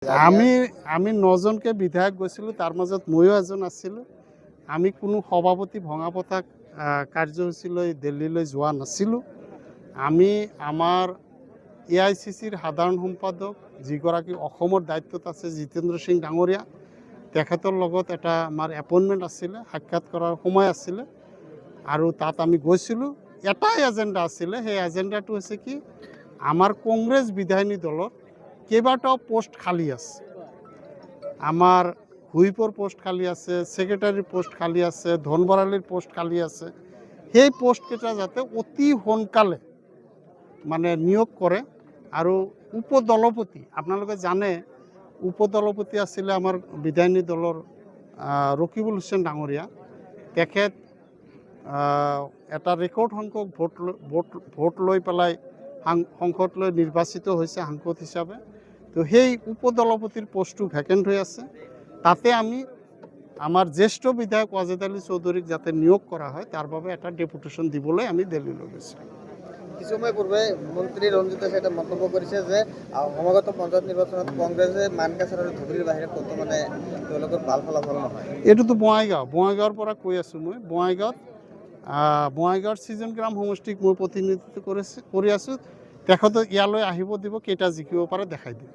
আমি আমি ৯ জনকে বিধায়ক গৈছিলোঁ, তাৰ মাজত ময়ো এজন আছিলোঁ। আমি কোনো সভাপতি ভঙা পতা কাৰ্যসূচীলৈ দিল্লীলৈ যোৱা নাছিলোঁ। আমি আমাৰ AICCৰ সাধাৰণ সম্পাদক যিগৰাকী অসমৰ দায়িত্বত আছে জিতেন্দ্ৰ সিং ডাঙৰীয়া, তেখেতৰ লগত এটা আমাৰ এপইণ্টমেণ্ট আছিলে, সাক্ষাৎ কৰাৰ সময় আছিলে আৰু তাত আমি গৈছিলোঁ। এটাই এজেণ্ডা আছিলে, সেই এজেণ্ডাটো হৈছে কি, আমাৰ কংগ্ৰেছ বিধায়িনী দলৰ কেইবাটাও পোষ্ট খালী আছে। আমাৰ হুইপৰ পোষ্ট খালী আছে, ছেক্ৰেটাৰীৰ পোষ্ট খালী আছে, ধনবৰালীৰ পোষ্ট খালী আছে। সেই পোষ্টকেইটা যাতে অতি সোনকালে মানে নিয়োগ কৰে। আৰু উপদলপতি, আপোনালোকে জানে উপদলপতি আছিলে আমাৰ বিধায়িনী দলৰ ৰকিবুল হুছেইন ডাঙৰীয়া। তেখেত এটা ৰেকৰ্ড সংখ্যক ভোট লৈ পেলাই সংসদলৈ নিৰ্বাচিত হৈছে সাংসদ হিচাপে। তো সেই উপদলপতিৰ পোষ্টটো ভেকেণ্ট হৈ আছে। তাতে আমি আমাৰ জ্যেষ্ঠ বিধায়ক ৱাজেদ আলী চৌধুৰীক যাতে নিয়োগ কৰা হয় তাৰ বাবে এটা ডেপুটেশ্যন দিবলৈ আমি দিল্লীলৈ গৈছিলোঁ। কিছুসময় পূৰ্বে মন্ত্ৰী ৰঞ্জিত দাসে এটা মন্তব্য কৰিছে যে সমাগত পঞ্চায়ত নিৰ্বাচনত কংগ্ৰেছে মানকাছাৰ আৰু ধুবুৰীৰ বাহিৰে ক'তো মানে তেওঁলোকৰ ভাল ফলাফল নহয়। এইটোতো বঙাইগাঁৱৰ পৰা কৈ আছোঁ মই। বঙাইগাঁৱৰ সৃজন গ্ৰাম সমষ্টিক মই প্ৰতিনিধিত্ব কৰি আছোঁ। তেখেতে ইয়ালৈ আহিব দিব, কেইটা জিকিব পাৰে দেখাই দিব।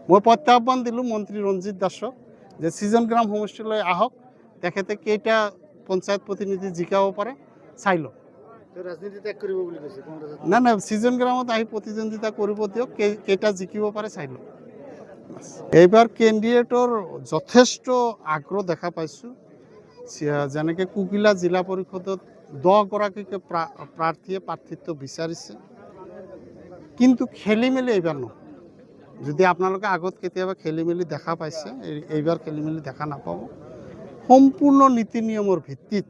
মই প্ৰত্যাহ্বান দিলোঁ মন্ত্ৰী ৰঞ্জিত দাসক যে সৃজন গ্ৰাম সমষ্টিলৈ আহক, তেখেতে কেইটা পঞ্চায়ত প্ৰতিনিধি জিকাব পাৰে চাই লওক। ৰাজনীতি ত্যাগ কৰিব বুলি কৈছে কংগ্ৰেছত। নাই, সৃজন গ্ৰামত আহি প্ৰতিদ্বন্দ্বিতা কৰিব দিয়ক, কেইটা জিকিব পাৰে চাই লওক। এইবাৰ কেণ্ডিডেটৰ যথেষ্ট আগ্ৰহ দেখা পাইছোঁ। যেনেকৈ কুকিলা জিলা পৰিষদত 10 গৰাকীকে প্ৰাৰ্থীয়ে প্ৰাৰ্থিত্ব বিচাৰিছে, কিন্তু খেলি মেলি এইবাৰ নহয়। যদি আপোনালোকে আগত কেতিয়াবা খেলি মেলি দেখা পাইছে, এইবাৰ খেলি মেলি দেখা নাপাব। সম্পূৰ্ণ নীতি নিয়মৰ ভিত্তিত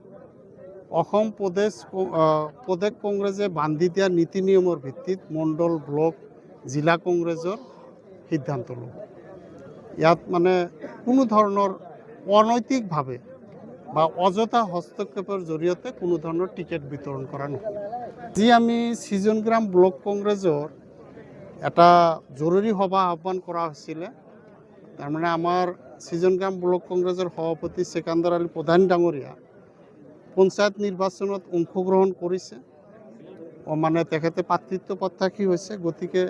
অসম প্ৰদেশ কংগ্ৰেছে বান্ধি দিয়া নীতি নিয়মৰ ভিত্তিত মণ্ডল, ব্লক, জিলা কংগ্ৰেছৰ সিদ্ধান্ত ল'ব। ইয়াত মানে কোনো ধৰণৰ অনৈতিকভাৱে বা অযথা হস্তক্ষেপৰ জৰিয়তে কোনো ধৰণৰ টিকেট বিতৰণ কৰা নহয়। আজি আমি সৃজন গ্ৰাম ব্লক কংগ্ৰেছৰ এটা জৰুৰী সভা আহ্বান কৰা হৈছিলে। তাৰমানে আমাৰ সৃজন গ্ৰাম ব্লক কংগ্ৰেছৰ সভাপতি ছেকাণ্ডাৰ আলী প্ৰধান ডাঙৰীয়া পঞ্চায়ত নিৰ্বাচনত অংশগ্ৰহণ কৰিছে, মানে তেখেতে প্ৰাৰ্থিত্ব প্ৰত্যাশী হৈছে। গতিকে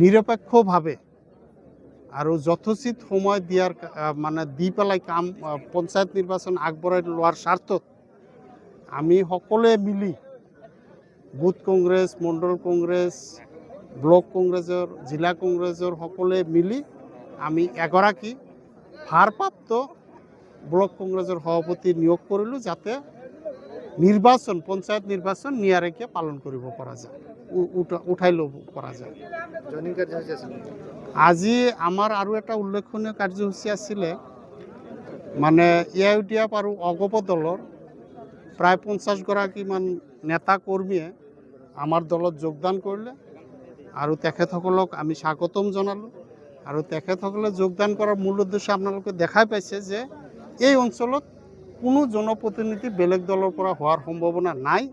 নিৰপেক্ষভাৱে আৰু যথোচিত সময় দিয়াৰ দি পেলাই পঞ্চায়ত নিৰ্বাচন আগবঢ়াই লোৱাৰ স্বাৰ্থত আমি সকলোৱে মিলি বুথ কংগ্ৰেছ, মণ্ডল কংগ্ৰেছ, ব্লক কংগ্ৰেছৰ, জিলা কংগ্ৰেছৰ সকলোৱে মিলি আমি এগৰাকী ভাৰপ্ৰাপ্ত ব্লক কংগ্ৰেছৰ সভাপতি নিয়োগ কৰিলোঁ, যাতে পঞ্চায়ত নিৰ্বাচন নিয়াৰিকৈ পালন কৰিব পৰা যায়, উঠাই ল'ব পৰা যায়। আজি আমাৰ আৰু এটা উল্লেখনীয় কাৰ্যসূচী আছিলে, মানে AIUDF আৰু অগপ দলৰ প্ৰায় 50 গৰাকীমান নেতা কৰ্মীয়ে আমাৰ দলত যোগদান কৰিলে আৰু তেখেতসকলক আমি স্বাগতম জনালোঁ। আৰু তেখেতসকলে যোগদান কৰাৰ মূল উদ্দেশ্য আপোনালোকে দেখাই পাইছে যে এই অঞ্চলত কোনো জনপ্ৰতিনিধি বেলেগ দলৰ পৰা হোৱাৰ সম্ভাৱনা নাই।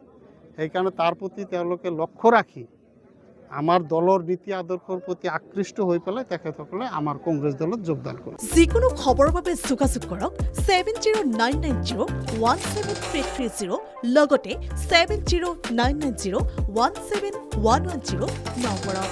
সেইকাৰণে তাৰ প্ৰতি তেওঁলোকে লক্ষ্য ৰাখি আমাৰ দলৰ নীতি আদৰ্শৰ প্ৰতি আকৃষ্ট হৈ পেলাই তেখেতসকলে আমাৰ কংগ্ৰেছ দলত যোগদান কৰে। যিকোনো খবৰৰ বাবে যোগাযোগ কৰক 7099017330 লগতে 7099017110 নম্বৰত।